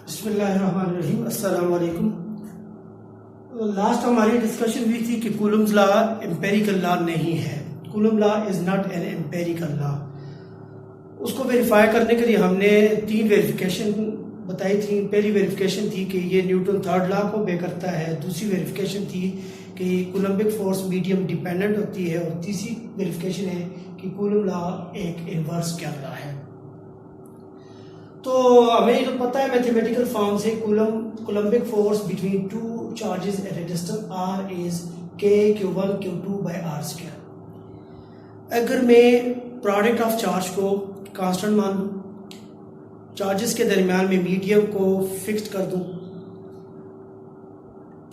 बिस्मिल्लाहिर्रहमानिर्रहीम, अस्सलाम वालेकुम। लास्ट हमारी डिस्कशन हुई थी कि कूलम्स लॉ एम्पेरिकल लॉ नहीं है। Coulomb law is not an empirical law. उसको वेरीफाई करने के लिए हमने 3 वेरिफिकेशन बताई थी। पहली वेरिफिकेशन थी कि ये न्यूटन थर्ड लॉ को बे करता है। दूसरी वेरिफिकेशन थी कि कूलम्बिक फोर्स मीडियम डिपेंडेंट होती है। और तीसरी वेरिफिकेशन है कि कूलम लॉ एक इन्वर्स क्या लॉ है। तो हमें जो पता है मैथमेटिकल फॉर्म से Coulombic force between two charges at a distance r is k q1 q2 by r square. अगर मैं प्रोडक्ट ऑफ चार्ज को कांस्टेंट मान दूं, चार्जेस के दरमियान में मीडियम को फिक्स्ड कर दूं,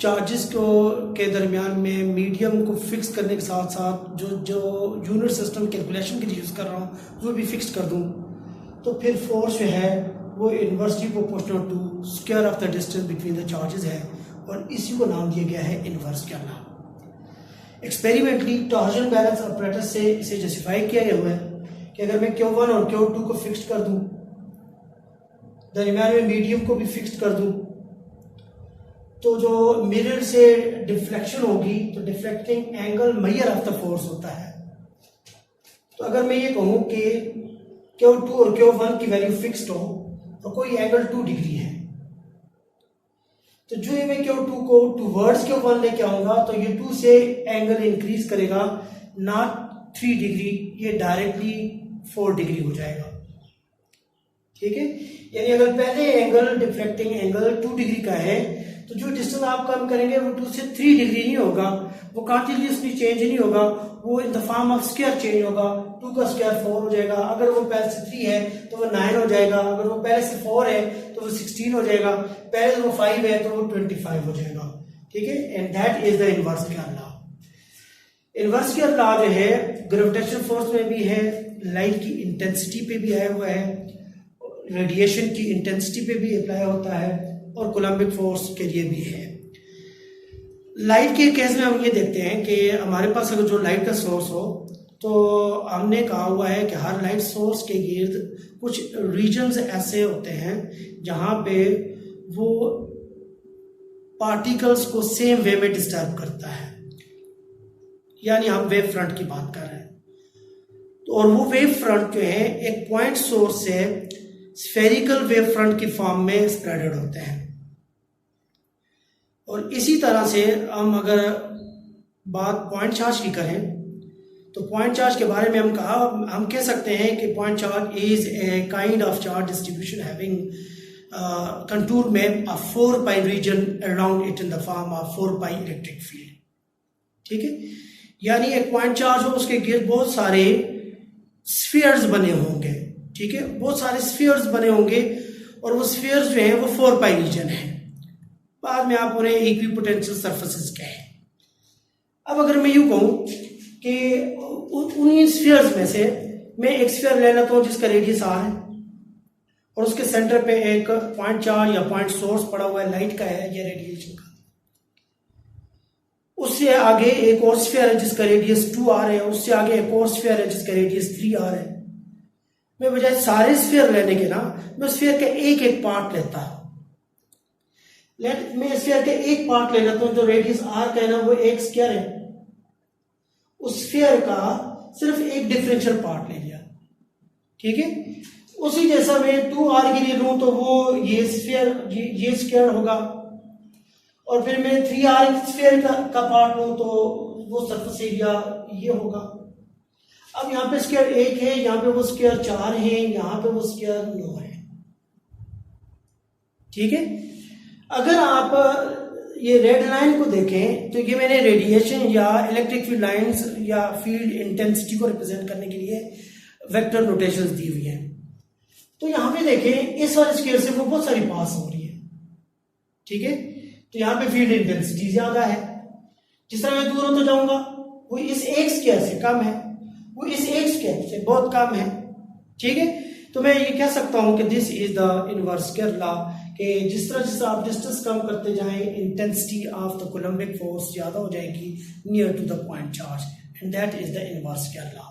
चार्जेस को के दरमियान में मीडियम को फिक्स करने के साथ साथ जो यूनिट सिस्टम कैलकुलेशन के लिए यूज़ कर रहा हूँ वो भी फिक्स कर दूं, तो फिर फोर्स जो है वो inversely proportional to square of the distance between the charges है। और इसी को नाम दिया गया है इन्वर्स क्या नाम। एक्सपेरिमेंटली टॉर्जन बैलेंस ऑपरेटर से इसे जस्टिफाई किया गया हुआ है कि अगर मैं Q1 और Q2 को फिक्स कर दूं, दरमियान में मीडियम को भी फिक्स कर दूं, तो जो मिरर से डिफ्लेक्शन होगी तो deflecting angle measure of the force होता है। तो अगर मैं ये कहूँ कि Q2 और Q1 की वैल्यू फिक्स्ड हो तो कोई एंगल 2 डिग्री है, तो जो मैं Q2 को टूवर्ड्स Q1 लेके आऊंगा तो ये 2 से एंगल इंक्रीज करेगा, नॉट 3 डिग्री, ये डायरेक्टली 4 डिग्री हो जाएगा। ठीक है, यानी अगर पहले एंगल डिफ्लेक्टिंग एंगल 2 डिग्री का है तो जो डिस्टेंस आप कम करेंगे वो 2 से 3 डिग्री नहीं होगा, वो कंटिन्यूसली चेंज नहीं होगा, वो in the form of square change होगा। 2 का स्क्वायर 4 हो जाएगा, अगर वो पहले से 3 है तो वो 9 हो जाएगा, अगर वो पहले से 4 है तो वो 16 हो जाएगा, पहले से वो 5 है तो वो 25 हो जाएगा। ठीक है, and that is the inverse square law. Inverse square law जो है ग्रेविटेशन फोर्स में भी है, लाइट की इंटेंसिटी पे भी आया हुआ है, रेडिएशन की इंटेंसिटी पे भी अप्लाई होता है और कूलम्बिक फोर्स के लिए भी है। लाइट के केस में हम ये देखते हैं कि हमारे पास अगर जो लाइट का सोर्स हो तो हमने कहा हुआ है कि हर लाइट सोर्स के गिर्द कुछ रीजन्स ऐसे होते हैं जहां पे वो पार्टिकल्स को सेम वे में डिस्टर्ब करता है, यानी हम वेव फ्रंट की बात कर रहे हैं। तो और वो वेव फ्रंट जो है एक पॉइंट सोर्स से स्फेरिकल वेव फ्रंट की फॉर्म में स्प्रेडेड होते हैं। और इसी तरह से हम अगर बात पॉइंट चार्ज की करें तो पॉइंट चार्ज के बारे में हम कह सकते हैं कि point charge is a kind of charge distribution having contour में a 4 pi region around it in the form of 4 pi electric field. ठीक है, यानी एक पॉइंट चार्ज हो उसके गिर्द बहुत सारे स्फीयर्स बने होंगे। ठीक है, बहुत सारे स्फीयर्स बने होंगे और वो स्फीयर्स जो है वो 4 pi रीजन है। बाद में आप उन्हें इक्विपोटेंशियल सरफेसेस कहें। अब अगर मैं यूं कहूं कि उन्हीं स्फीयर्स में से मैं एक स्फीयर ले लेता हूं जिसका रेडियस r है और उसके सेंटर पे एक पॉइंट चार्ज या पॉइंट सोर्स पड़ा हुआ है, लाइट का है या रेडिएशन का। उससे आगे एक और स्फीयर है जिसका रेडियस 2r है, उससे आगे एक और स्फीयर है जिसका रेडियस 3r है। मैं बजाय सारे स्फीयर लेने के ना मैं स्फीयर का एक एक पार्ट लेता हूं। मैं स्फीयर के एक पार्ट ले लेता हूं जो रेडियस r का है ना, वो एक स्क्वायर है, उस स्फीयर का सिर्फ एक डिफरेंशियल पार्ट ले लिया। ठीक है, उसी जैसा मैं 2r के लिए लूं तो वो ये स्क्वायर होगा, और फिर मैं 3r स्फीयर का पार्ट लूं तो वो सरफेस एरिया ये होगा। अब यहाँ पे स्क्वायर 1 है, यहाँ पे वो स्क्वायर 4 है, यहाँ पे वो स्क्वायर 9 है। ठीक है, अगर आप ये रेड लाइन को देखें तो ये मैंने रेडिएशन या इलेक्ट्रिक फील्ड लाइंस या फील्ड इंटेंसिटी को रिप्रेजेंट करने के लिए वेक्टर नोटेशंस दी हुई है। तो यहाँ पे देखें इस वाले स्क्वायर से वो बहुत सारी पास हो रही है। ठीक है, तो यहाँ पे फील्ड इंटेंसिटी ज्यादा है। जिस तरह मैं दूर होता जाऊंगा वो इस एक स्क्वायर से कम है, वो इस एक स्क्वायर से बहुत कम है। ठीक है, तो मैं ये कह सकता हूं कि this is the inverse square law, कि जिस तरह आप डिस्टेंस कम करते जाएं intensity of the Coulombic force ज्यादा हो जाएगी near to the point charge, and that is the inverse square law.